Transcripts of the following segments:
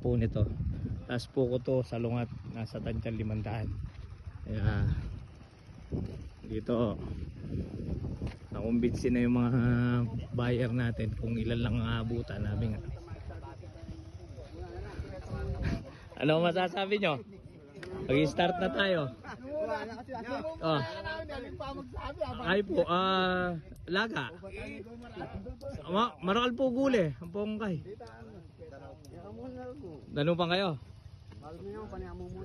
po nito. Tapos po ko to sa lungat, nasa tansyan 500. Kaya dito nakumbinsi na yung mga buyer natin kung ilan lang ang aabutan namin. Ano masasabi nyo? Mag-start na tayo. Oh. Ay po, laga. Marakal po guli, ang pongkay. Ano pa kayo?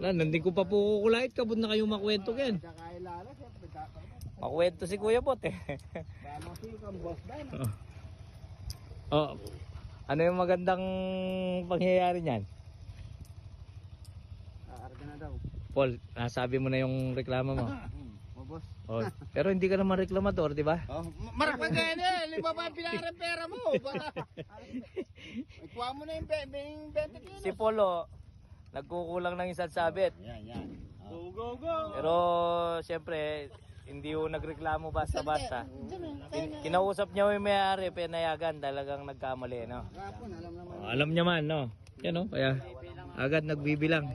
Nandun ko pa po kukulait, kabod na kayo makwento yan. Makwento si Kuya Bot eh. Oh. Ano yung magandang pangyayari niyan? Paul, nasabi mo na yung reklamo mo. Boss. Oh, pero hindi ka naman reklamador, di ba? Oh, marapag yan eh. Lima pa ang pinarepera mo. Ikuha mo na yung 20 kilos. Si Polo, nagkukulang ng isang sabit. Yan. Go, go, go. Pero, siyempre, hindi yung nagreklamo basta-basta. Kinausap niya yung may-ari, pinayagan, talagang nagkamali, no? Alam niya man, no? Yan, no? Kaya, agad nagbibilang.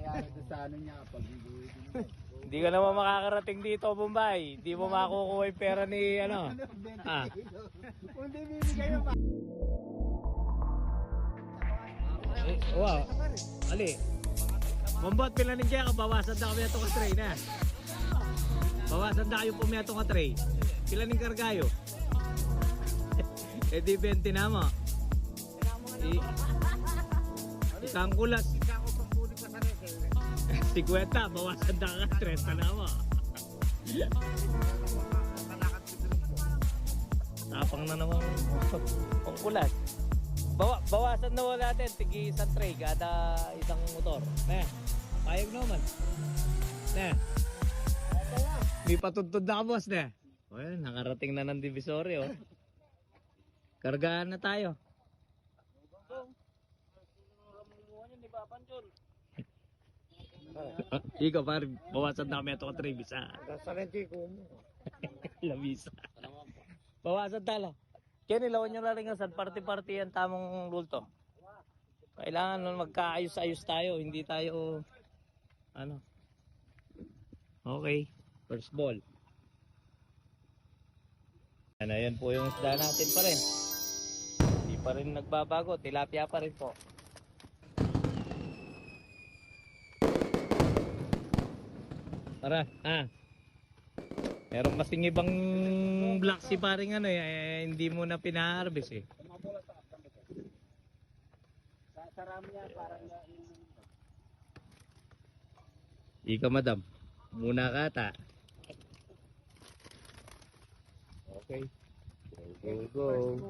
Sa ano niya, Hindi ka naman makakarating dito, Bombay. Hindi mo makukuha yung pera ni, ano? Kung di bibigay mo pa. Wow. Ali. Bombot, pilanin kaya ka, bawasan na kami itong katray na. Bawasan na kayo pumiya itong katray. Pilanin kargayo. Eh di 20 na mo. Isang kulas. 50, bawasan na ka, 30 na mo. Tapang na naman ang kulas. Bawasan na wala natin, tigi isang tray, kada isang motor. Payag naman. May patuntod na ka, boss, O yan, nakarating na ng Divisory, oh. Kargahan na tayo. Ikaw, pare, bawasan na kami ito ka tray, bisa. Sasalenti ko mo. Labisa. Bawasan talo. Kaya nilawan nyo na rin nga party-party yan tamang rulto. Kailangan nun magkaayos-ayos tayo. Hindi tayo, ano. Okay. First ball. Ayan po yung isda natin pa rin. Hindi pa rin nagbabago. Tilapia pa rin po. Tara, meron kasing ibang black sea paring ano hindi mo na pina-harvest eh. Sarami niya parang Ika madam, muna ka ta. Okay. Go.